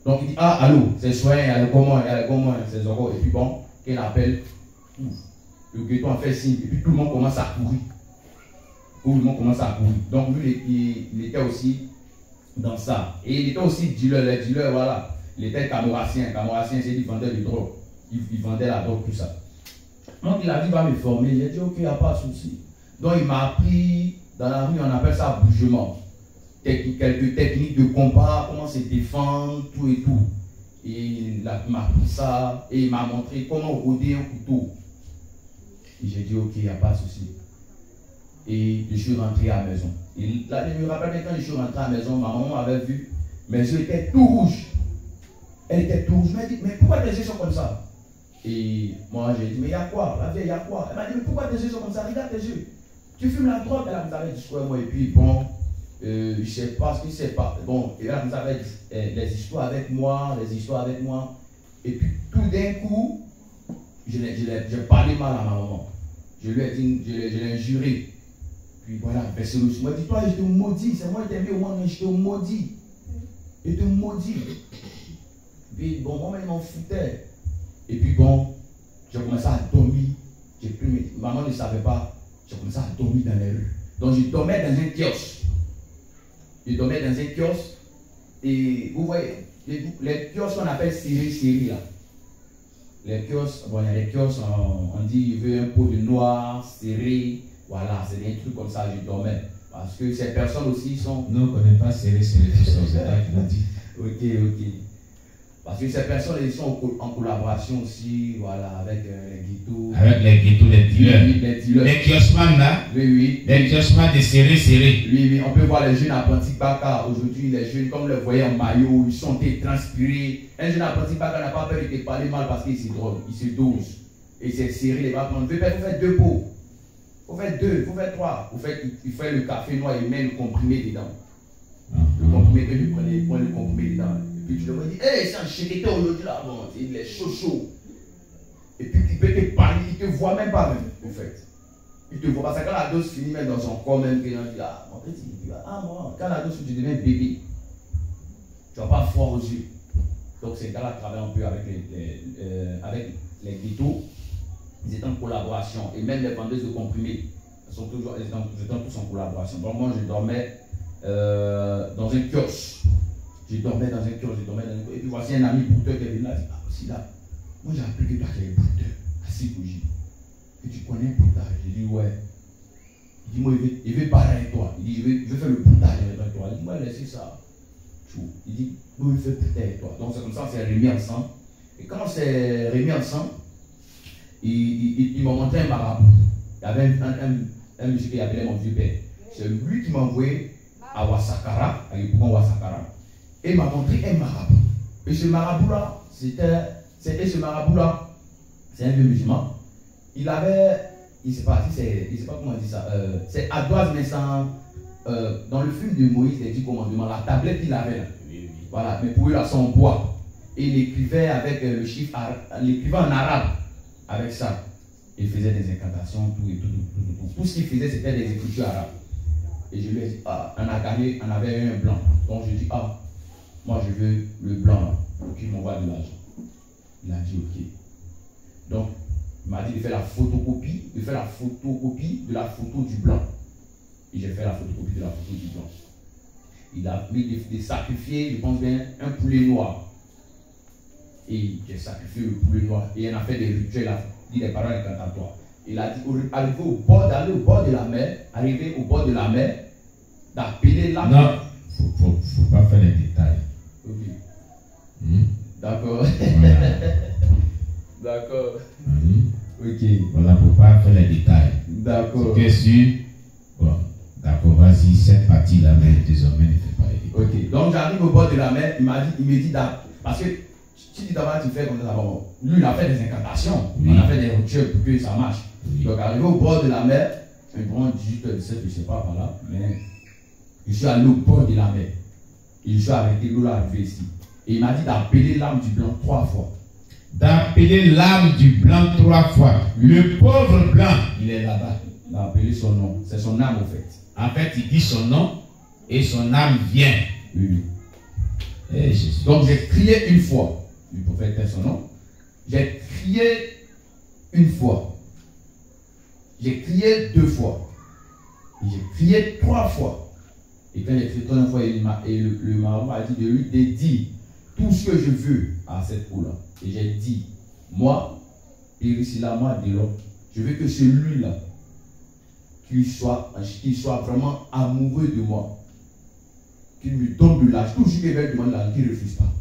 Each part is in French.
Donc il dit, ah, allô, c'est soin, il y a le comment, c'est Zoro. Et puis bon, qu'il appelle, le ghetto en fait signe, et puis tout le monde commence à courir. Tout le monde commence à courir. Donc lui, il était aussi dans ça. Et il était aussi dealer, les dealers, voilà. Il était camorassien, c'est qu'il vendait du drogue. Il vendait la drogue, tout ça. Donc il a dit, il va me former. J'ai dit, ok, il n'y a pas de souci. Donc il m'a appris, dans la rue, on appelle ça bougement. Quelques techniques de combat, comment se défendre, tout et tout. Et il m'a appris ça, et il m'a montré comment rôder un couteau. Et j'ai dit, ok, il n'y a pas de souci. Et je suis rentré à la maison. Et là, je me rappelle quand je suis rentré à la maison, ma maman m'avait vu, mes yeux étaient tout rouges. Elle était tout rouge. Elle m'a dit, mais pourquoi tes yeux sont comme ça? Et moi, j'ai dit, mais il y a quoi? La vieille, il y a quoi? Elle m'a dit, mais pourquoi tes yeux sont comme ça? Regarde tes yeux. Tu fumes la drogue? Elle m'avait dit, ouais, moi, et puis bon, je ne sais pas ce que c'est pas. Bon, et là, vous avez les histoires avec moi, Et puis, tout d'un coup, j'ai parlé mal à ma maman. Je lui ai dit, je l'ai injuré. Puis voilà, personne aussi m'a dit, toi, je te maudis. C'est moi qui t'ai mis au monde, mais je te maudis. Je te maudis. Puis bon, moi, ils m'en foutaient. Et puis bon, j'ai commencé à dormir. Maman ne savait pas. J'ai commencé à dormir dans les rues. Donc, je dormais dans un kiosque. Et vous voyez, les kiosques qu'on appelle série là. Les kiosques, bon, il y a des kiosques, on dit, il veut un pot de noir, serré. Voilà, c'est des trucs comme ça, je dormais. Parce que ces personnes aussi sont. Nous, on ne connaît pas serré, tout ça, c'est ça qui m'a dit. Ok. Parce que ces personnes, ils sont en collaboration aussi, voilà, avec les ghettos. Avec les ghettos, les dealers. Oui, les dealers. Les kiosman là. Oui. Les kiosman de serré. Oui, on peut voir les jeunes apprentis Baka. Aujourd'hui, les jeunes, comme vous les voyez en maillot, ils sont transpirés. Un jeune apprenti Baka n'a pas peur de te parler mal parce qu'il se drogue, il se dose. Et c'est serré, les bâtiments. Vous faites 2 pots. Vous faites 2, vous faites 3. Il fait le café noir et met le comprimé dedans. Le comprimé que je prenais, il prend le comprimé dedans. Et puis tu lui dis, hey, c'est un chéqueté aujourd'hui là, bon, il est chaud. Et puis il peut te parler, il ne te voit même pas, même, au fait. Il te voit parce que quand la dose finit même dans son corps, même, il dit, ah, mon petit, il dit, ah, moi, quand la dose tu deviens bébé, tu n'as pas froid aux yeux. Donc ces gars-là travaillent un peu avec les ghettos. Ils étaient en collaboration. Et même les vendeuses de comprimés, ils étaient tous en collaboration. Donc moi, je dormais dans un kiosque. Et puis voici un ami bouteur qui est venu là. Il dit, ah, aussi là, moi j'ai appris que toi tu es bouteur, assis bougie. Que tu connais un boutage. J'ai dit, ouais. Il dit, moi, il veut parler avec toi. Il dit, je veux faire le boutage avec toi. Il dit, moi, laissez ça. Il dit, moi, il veut bouter avec toi. Donc c'est comme ça, c'est remis ensemble. Et quand c'est remis ensemble, il m'a montré un marabout. Il y avait un monsieur qui appelait mon vieux père. C'est lui qui m'a envoyé à Ouassakara, à l'époque Ouassakara. Et il m'a montré un marabout. Et ce marabout-là, c'est un vieux musulman. Il avait, il ne sait pas comment on dit ça, c'est Adoise, mais dans le film de Moïse, les 10 commandements, la tablette qu'il avait là. Voilà, mais pour eux là, c'est en bois. Et il écrivait avec le chiffre, il écrivait en arabe. Avec ça, il faisait des incantations, tout. Tout ce qu'il faisait, c'était des écritures arabes. Et je lui ai dit, ah, on avait un blanc. Donc je dis, ah, moi je veux le blanc là, pour qu'il m'envoie de l'argent. Il a dit, ok. Donc, il m'a dit de faire la photocopie de la photo du blanc. Et j'ai fait la photocopie de la photo du blanc. Il a mis de sacrifier, je pense bien, un poulet noir. Et j'ai sacrifié le poulet noir. Et il en a fait des rituels, il a dit des paroles incantatoires. Il a dit, d'aller au bord de la mer, d'appeler l'âme. Non, faut pas faire les détails. Ok. D'accord. Voilà. D'accord. Ok. Voilà, faut pas faire les détails. D'accord. C'est que sûr. Bon, d'accord, vas-y, cette partie-là, mais désormais, ne fais pas les détails. Ok. Donc j'arrive au bord de la mer, il me dit parce que si tu d'abord tu fais comme ça, bon, lui il a fait des incantations, oui. On a fait des rituels pour que ça marche. Oui. Donc arrivé au bord de la mer, un grand 18 h 17, je ne sais pas par là, mais je suis allé au bord de la mer. Et je suis arrêté, l'eau là arrivé ici. Et il m'a dit d'appeler l'âme du blanc 3 fois. D'appeler l'âme du blanc 3 fois. Le pauvre blanc, il est là-bas. Il a appelé son nom, c'est son âme au fait. En fait, il dit son nom et son âme vient. Oui. Eh, Jésus. Donc j'ai crié une fois. Le prophète est son nom. J'ai crié une fois. J'ai crié 2 fois. J'ai crié 3 fois. Et quand j'ai crié 3 fois, le marabout m'a dit de lui de dire tout ce que je veux à cette eau-là. Et j'ai dit, moi, Périsila, moi, Delon, je veux que celui-là, qu'il soit vraiment amoureux de moi, qu'il me donne de l'argent. Tout ce qu'il veut demander l'argent, qu'il ne refuse pas.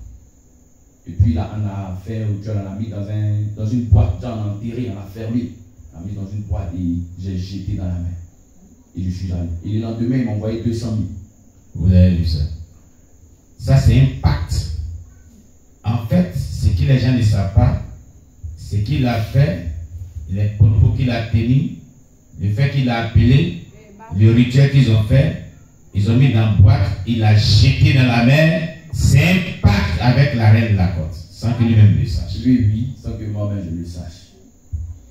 Et puis là, on a fait, on l'a mis dans une boîte, on a enterré, on a fermé. On l'a mis dans une boîte et j'ai jeté dans la main. Et je suis allé. Et le lendemain, il m'a envoyé 200 000. Vous avez lu ça? Ça, c'est un pacte. En fait, ce que les gens ne savent pas, ce qu'il a fait, les propos qu'il a tenus, le fait qu'il a appelé, le rituel qu'ils ont fait, ils ont mis dans la boîte, il a jeté dans la mer. C'est un pacte avec la reine de la côte, sans que lui-même le sache. Oui, sans que moi-même je le sache.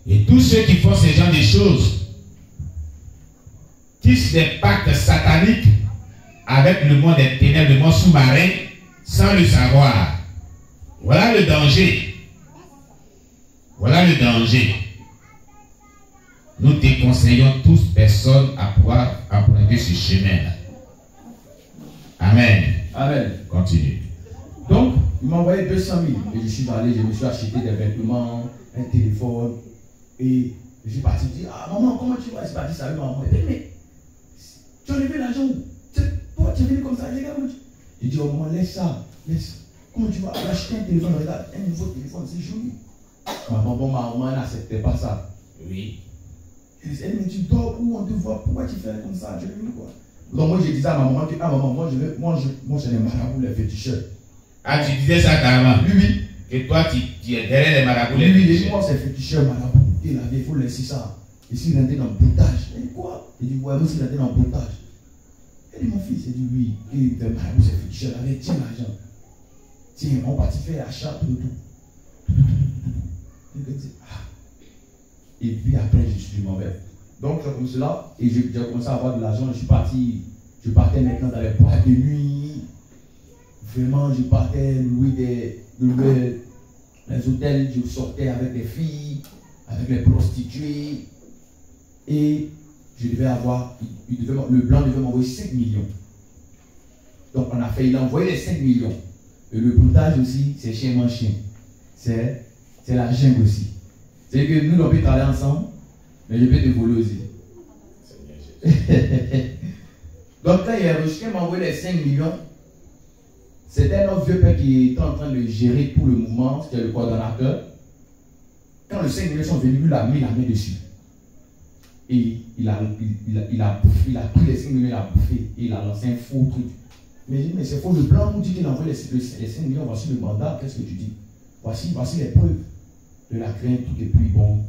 Et tous ceux qui font ce genre de choses, tissent des pactes sataniques avec le monde des ténèbres, le monde sous-marin, sans le savoir. Voilà le danger. Voilà le danger. Nous déconseillons tous personnes à pouvoir emprunter ce chemin-là. Amen. Amen. Continue. Donc, il m'a envoyé 200 000. Et je suis allé, je me suis acheté des vêtements, un téléphone. Et je suis parti dire, ah maman, comment tu vas? Je suis parti, salut maman. Mais tu as enlevé l'argent où? Toi, tu es venu comme ça, regarde. J'ai dit, oh maman, laisse ça, laisse. Comment tu vas acheter un téléphone? Regarde, un nouveau téléphone, c'est joli. Maman n'acceptait pas ça. Oui. Elle me dit, toi, où on te voit, pourquoi tu fais comme ça? Je dis quoi? Donc moi, je disais à ma maman que, ah maman, moi, c'est les marabouts, les féticheurs. Ah, tu disais ça carrément? Oui. Que toi, tu es derrière les marabouts, les Oui, féticheurs. moi, c'est féticheur, marabouts. Il faut laisser ça. Et s'il rentre dans le boutage, elle dit quoi? Il dit, ouais, moi, s'il rentre dans le boutage. Elle dit, mon fils, elle dit, oui, il fait marabout, c'est féticheur, elle tiens l'argent. Tiens, on va faire achat, tout. Et puis après, je suis mauvais. Donc, c'est comme cela, et j'ai commencé à avoir de l'argent. Je partais maintenant dans les boîtes de nuit. Vraiment, je partais louer les hôtels. Je sortais avec les filles, avec les prostituées. Et je devais avoir, le blanc devait m'envoyer 5 millions. Donc, il a envoyé les 5 millions. Et le boutage aussi, c'est chien mange chien. C'est la jungle aussi. C'est que nous, on peut travailler ensemble, mais je peux te voler aussi. Donc, quand il a reçu, il m'a envoyé les 5 millions. C'était notre vieux père qui était en train de gérer tout le mouvement, c'était le coordonnateur. Quand les 5 millions sont venus, lui, il a mis la main dessus. Et il a pris les 5 millions, il a bouffé, et il a lancé un faux truc. Mais je dis, mais c'est faux, le blanc nous dit qu'il a envoyé les 5 millions, voici le mandat, qu'est-ce que tu dis? Voici les preuves de la crainte, tout. Et puis bon,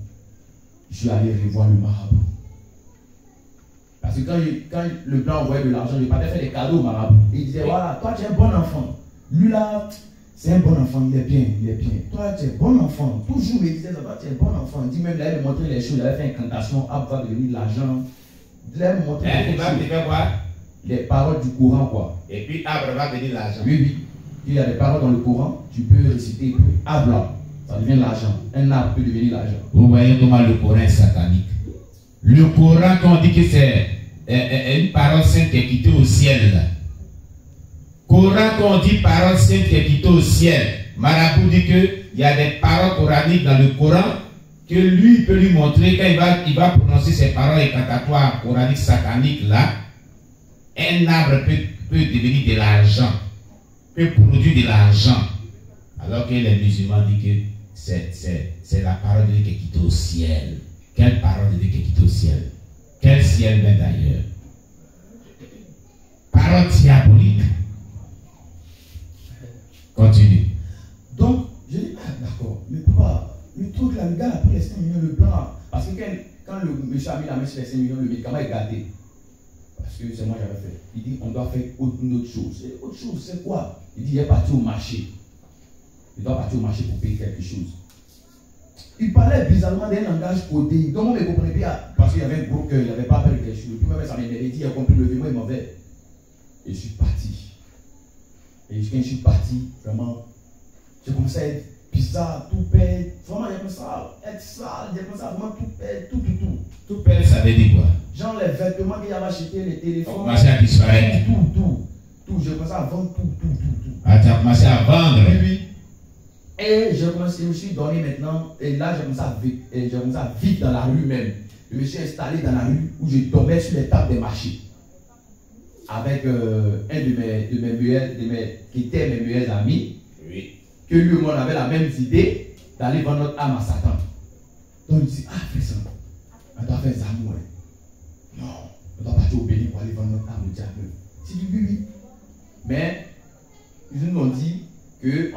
je suis allé revoir le marabout. Parce que quand le blanc envoyait de l'argent, je partais faire des cadeaux au marabout. Il disait, voilà, toi tu es un bon enfant. Lui là, c'est un bon enfant, il est bien. Toi tu es un bon enfant. Toujours il disait, toi tu es un bon enfant. Il dit même, là, il me montrait les choses, il avait fait une incantation, Ab va devenir de l'argent. Il avait montré les paroles du Coran, quoi. Et puis Ab va devenir l'argent. Oui. Il y a des paroles dans le Coran, tu peux réciter Ab là, ça devient l'argent. Un arbre peut devenir l'argent. Vous voyez comment le Coran est satanique. Le Coran, quand on dit que c'est une parole sainte qui est quittée au ciel, là. Coran, quand on dit parole sainte qui est quittée au ciel, Marabout dit qu'il y a des paroles coraniques dans le Coran que lui peut lui montrer quand il va prononcer ces paroles incantatoires coraniques sataniques là. Un arbre peut devenir de l'argent, peut produire de l'argent. Alors que les musulmans disent que c'est la parole de Dieu qui est quittée au ciel. Quelle parole de Dieu qui est quittée au ciel? Quel ciel même d'ailleurs? Parole diabolique. Continue. Donc, je dis, ah d'accord, mais pourquoi? Le truc là, le gars a pris les 5 millions, le blanc. Parce que quand le monsieur a mis la main sur les 5 millions, le médicament est gâté. Parce que c'est moi qui j'avais fait. Il dit, on doit faire une autre chose. Et autre chose, c'est quoi? Il dit, il est parti au marché. Il doit partir au marché pour payer quelque chose. Il parlait bizarrement d'un langage codé. Donc on ne comprenait pas. Parce qu'il y avait un gros cœur, il n'avait pas fait quelque chose. Puis même ça m'énervait, il dit, il a compris le vêtement, il m'en avait. Et je suis parti. Et quand je suis parti, vraiment, j'ai commencé à être bizarre, tout pète. Vraiment, j'ai commencé à être sale, j'ai commencé à vraiment tout pète, tout. Tout pète, ça veut dire quoi? Genre les vêtements qu'il y avait achetés, les téléphones. On commençait à disparaître. Tout. J'ai commencé à vendre tout. Ah, tu as commencé à vendre? Oui. Et je me suis donné maintenant, et là, j'ai commencé à vivre dans la rue même. Je me suis installé dans la rue où je dormais sur les tables des marchés. Avec un qui était mes meilleurs amis. Oui. Que lui et moi, on avait la même idée d'aller vendre notre âme à Satan. Donc, il dit, fais ça. On doit faire ça, moi. Non, on doit partir au Bénin pour aller vendre notre âme au diable. C'est du oui. Mais, ils nous ont dit que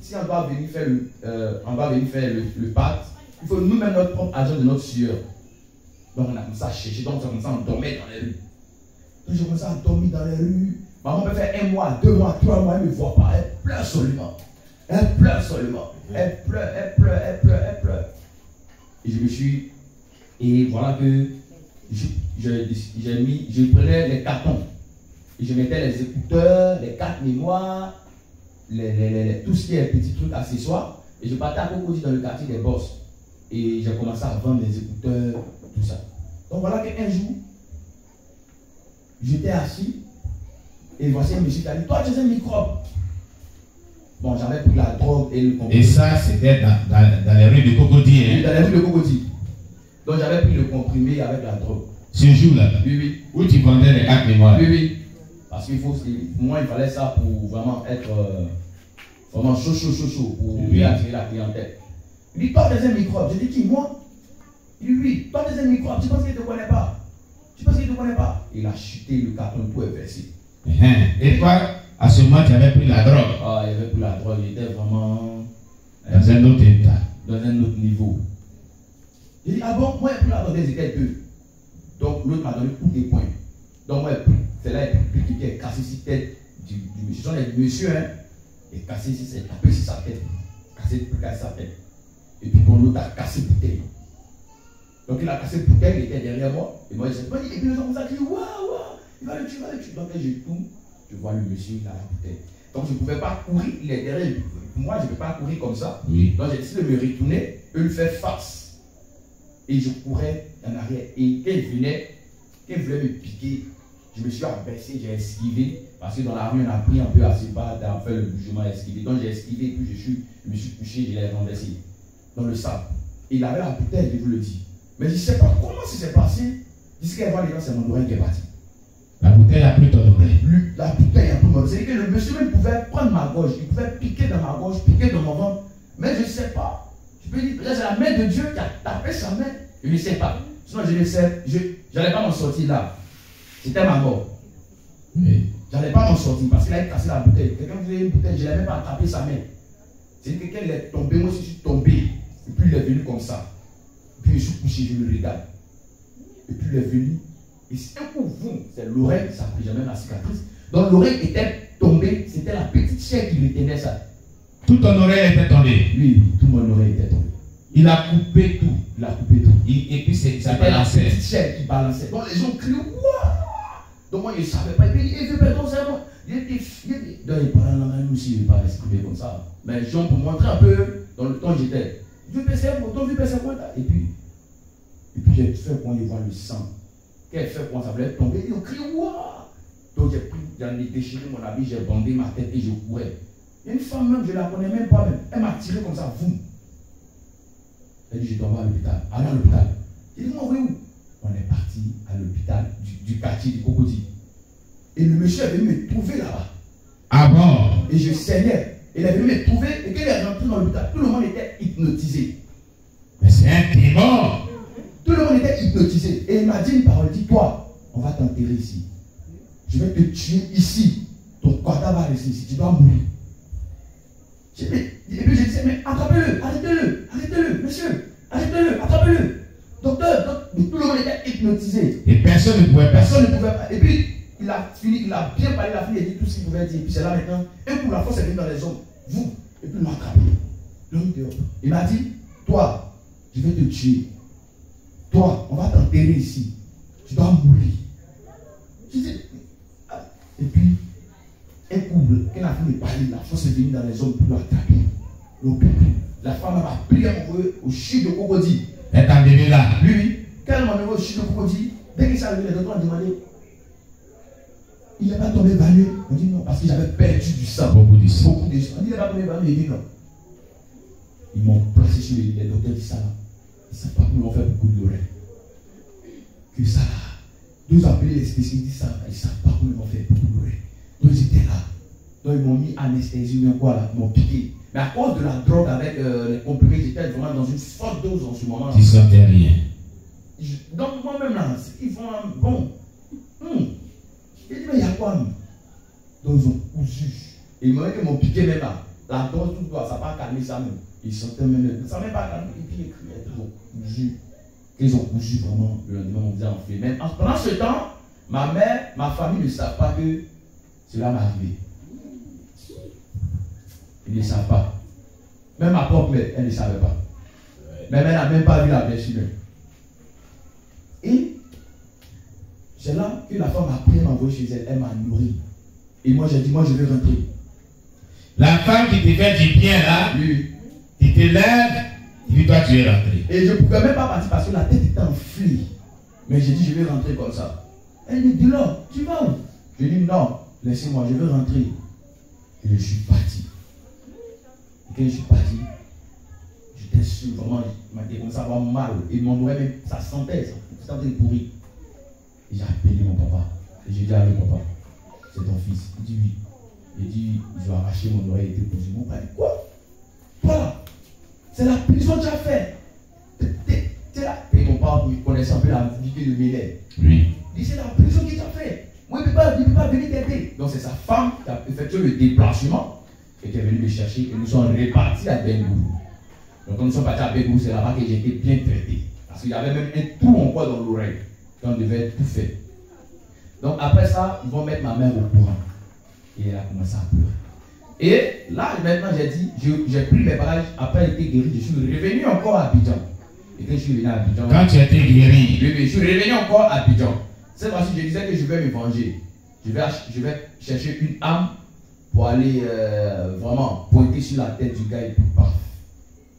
si on doit venir faire le pacte, il faut nous-mêmes notre propre agent de notre sueur. Donc, on a commencé à chercher. Donc, on dormait dans les rues. Donc, j'ai commencé à dormir dans les rues. Maman peut faire 1 mois, 2 mois, 3 mois, elle ne me voit pas. Elle pleure seulement. Elle pleure. Et voilà que je prenais les cartons. Et je mettais les écouteurs, les cartes mémoire, tout ce qui est petits trucs accessoires. Et je partais à Cocody dans le quartier des Bosses. Et j'ai commencé à vendre les écouteurs, tout ça. Donc voilà qu'un jour, j'étais assis. Et voici un monsieur qui a dit, toi tu es un microbe. Bon, j'avais pris la drogue et le comprimé. Et ça, c'était dans les rues de Cocody. Hein? Dans les rues de Cocody. Donc j'avais pris le comprimé avec la drogue. Ce jour-là? Oui. Où tu vendais les cartes mémoire? Oui. Parce qu'il faut, moi, il fallait ça pour vraiment être vraiment chaud pour attirer la clientèle. Il dit, toi, tu es un microbe. Je dis, qui, moi? Il dit, oui, toi, tu es un microbe. Tu penses qu'il ne te connaît pas? Il a chuté, le carton, tout est versé. Et toi, à ce moment, tu avais pris la drogue? Ah, il avait pris la drogue. Il était vraiment dans un autre état. Dans un autre niveau. Il dit, bon, moi, j'ai pris la drogue, c'était 2. Donc, l'autre m'a donné tous les points. Donc, moi, c'est là qui est cassé sur la tête du monsieur. Ce sont les messieurs, hein. Il est cassé ici, c'est tapé sur sa tête. Cassé sa tête. Et puis, l'autre a cassé la bouteille. Donc, il a cassé la bouteille, il était derrière moi. Et moi, j'ai dit, et puis, les gens ont dit, waouh, il va le tuer. Donc, je tourne, je vois le monsieur, il a la bouteille. Donc, je ne pouvais pas courir, il est derrière. Moi, je ne peux pas courir comme ça. Oui. Donc, j'ai décidé de me retourner, et lui faire face. Et je courais en arrière. Et quand il voulait me piquer, je me suis abaissé, j'ai esquivé. Parce que dans la rue, on a pris un peu assez bas, on a fait le bougement, esquivé. Donc j'ai esquivé, puis je me suis couché, je l'ai renversé dans le sable. Et il avait la bouteille, je vous le dis. Mais je ne sais pas comment ça s'est passé. Jusqu'à voir les gens, c'est mon oreille qui est partie. La bouteille a pris ton oreille. La bouteille a pris mon oreille. C'est-à-dire que le monsieur même pouvait prendre ma gorge, il pouvait piquer dans ma gorge, piquer dans mon ventre. Mais je ne sais pas. Je peux dire, c'est la main de Dieu qui a tapé sa main. Je ne sais pas. Sinon, je ne sais, je n'allais pas m'en sortir là. C'était ma mort. Oui. Je n'allais pas m'en sortir parce qu'il a cassé la bouteille. Quelqu'un voulait une bouteille, je n'avais même pas attrapé sa main. C'est que quelqu'un est tombé, moi aussi je suis tombé. Et puis il est venu comme ça. Et puis je suis couché, je le regarde. Et puis il est venu. Et c'est un coup, c'est l'oreille, ça n'a pris jamais la cicatrice. Donc l'oreille était tombée, c'était la petite chair qui retenait ça. Tout ton oreille était tombée? Oui, tout mon oreille était tombée. Il a coupé tout. Et puis ça balançait. La petite chair qui balançait. Donc les gens crient, waouh! Donc moi je ne savais pas. Et puis il veut perdre c'est moi. Il était fier. Donc il parlait dans la main aussi, il parlait exprimer comme ça. Mais les gens pour montrer un peu dans le temps j'étais. Je vais passer mon temps, je vais passer mon temps. Et puis j'ai fait quand il voit le sang. Qu'elle fait quand ça voulait tomber, ils ont crié waouh! Donc j'en ai déchiré mon habit, j'ai bandé ma tête et je courais. Il y a une femme même, je ne la connais même pas même. Elle m'a tiré comme ça, boum. Elle dit, je t'envoie à l'hôpital. Allez à l'hôpital. J'ai dit, on va où? On est parti à l'hôpital du quartier de Cocody. Et le monsieur est venu me trouver là-bas. Ah bon? Et je saignais. Il est venu me trouver et quand il est rentré dans l'hôpital, tout le monde était hypnotisé. Mais c'est un démon. Tout le monde était hypnotisé. Et il m'a dit une parole, dis-toi, on va t'enterrer ici. Je vais te tuer ici. Ton cadavre va rester ici. Tu dois mourir. Et puis je disais, mais attrapez-le, arrêtez-le, monsieur, arrêtez-le, attrapez-le. Docteur, mais tout le monde était hypnotisé. Et personne ne pouvait pas. Et puis, il a fini, il a bien parlé, il a fini, il a dit tout ce qu'il pouvait dire. Et puis c'est là maintenant, un coup la force est venue dans les hommes. Vous, et puis il m'a attrapé. Il m'a dit, toi, je vais te tuer. Toi, on va t'enterrer ici. Tu dois mourir. Je dis, et puis, un couple, quand la femme est parlée, la force est venue dans les hommes pour l'attraper. La femme a prié au chute de crocodile. Et t'as bébé là. Lui, quand elle m'a donné au chute de crocodile, dès qu'il s'est arrivé, les docteurs ont demandé, il n'est pas tombé évanoui. On dit non, parce que j'avais perdu du sang. Beaucoup de sang. Beaucoup de sang. On dit il n'est pas tombé évanoui. Il dit non. Ils m'ont placé sur les docteurs disent ça là. Ils ne savent pas comment ils vont faire beaucoup de l'oreille. Que ça là. Deux appelés les spécialistes, ça, ils ne savent pas comment ils vont faire beaucoup de l'oreille. Donc ils étaient là. Donc ils m'ont mis anesthésie, mais quoi là, ils m'ont piqué. Mais à cause de la drogue avec les comprimés, j'étais vraiment dans une forte dose en ce moment. Tu sentais rien. Donc moi-même là, ils font bon. J'ai dit, mais il y a quoi? Donc ils ont cousu. Et ils m'ont piqué même là. La dose, tout ça n'a pas calmé ça même. Ils sentaient même. Ça n'a même pas calmé. Et puis ils criaient, ils ont cousu. Ils ont cousu vraiment le lendemain, on faisait enfler. Même pendant ce temps, ma mère, ma famille ne savent pas que cela m'est arrivé. Ils ne savent pas. Même ma propre mère, elle ne savait pas. Même elle n'a même pas vu la blessure. Et c'est là que la femme après m'a envoyé chez elle, elle m'a nourri. Et moi j'ai dit, moi je vais rentrer. La femme qui te fait du bien là, Oui. tu te lèves, tu toi tu es rentré. Et je ne pouvais même pas partir parce que la tête était enflée. Mais j'ai dit, je vais rentrer comme ça. Elle me dit, non, tu vas où? Je dis, non, laissez-moi, je veux rentrer. Et je suis parti. Et quand je suis parti, j'étais sûr, vraiment, il m'a commencé à avoir mal. Et mon oreille, même, ça sentait pourri. Et j'ai appelé mon papa. Et j'ai dit, allô papa, c'est ton fils. Il dit oui. Il dit, ils ont arraché mon oreille et été cousu. Mon père dit, quoi? Voilà. C'est la prison que tu as fait. C'est là. Et mon père connaissait un peu la vie de Mélène. Oui. Il dit, c'est la prison que tu as fait. Moi, il ne peut pas venir t'aider. Donc c'est sa femme qui a effectué le déplacement et qui est venue me chercher. Et nous sommes répartis à Bengourou. Donc quand nous sommes partis à Bengourou, c'est là-bas que j'ai été bien traité. Parce qu'il y avait même un trou encore dans l'oreille. Quand on devait tout faire. Donc après ça, ils vont mettre ma mère au courant. Et elle a commencé à pleurer. Et là, maintenant, j'ai dit, j'ai pris mes bagages. Après être guéri, je suis revenu encore à Abidjan. Et quand je suis venu à Abidjan. Quand tu étais guéri. Oui, je suis revenu encore à Abidjan. Cette fois-ci, je disais que je vais me venger. Je vais chercher une âme pour aller vraiment pointer sur la tête du gars et puis paf.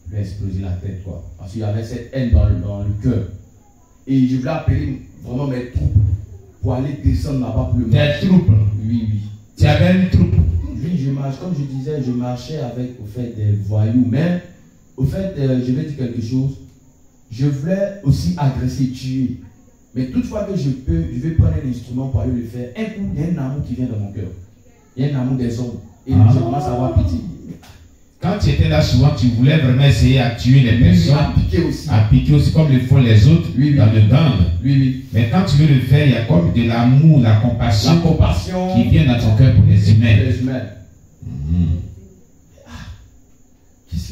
Je vais exploser la tête, quoi. Parce qu'il y avait cette haine dans le cœur. Et je voulais appeler vraiment mes troupes pour aller descendre là-bas pour le Tes troupes? Oui, oui. Tu avais une troupe? Oui, je marche, comme je disais, je marchais avec, au fait, des voyous. Mais, au fait, je vais dire quelque chose. Je voulais aussi agresser, tuer. Mais toutefois que je vais prendre un instrument pour aller le faire. Un coup, il y a un amour qui vient dans mon cœur. Il y a un amour des hommes. Et je commence à avoir pitié. Quand tu étais là souvent, tu voulais vraiment essayer à tuer les personnes. À piquer aussi. À piquer aussi comme le font les autres dans le gang. Oui, oui. Mais quand tu veux le faire, il y a comme de l'amour, la compassion qui vient dans ton cœur pour les humains.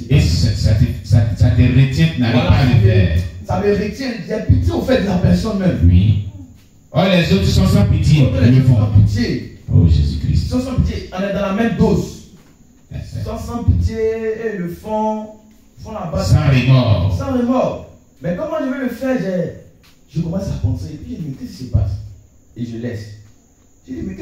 Et ça te retient, tu n'arrives pas à le faire. Ça me retient, j'ai pitié au fait de la personne même. Oui. Oh, les autres sont sans pitié. Ils le font. Sans pitié. Oh, Jésus-Christ. Ils sont sans pitié. On est dans la même dose. Ils sont sans pitié et le font la base. Sans remords. Sans remords. Mais comment je vais le faire? Je commence à penser. Et puis je me dis, qu'est-ce qui se passe? Et je laisse. Je dis, mais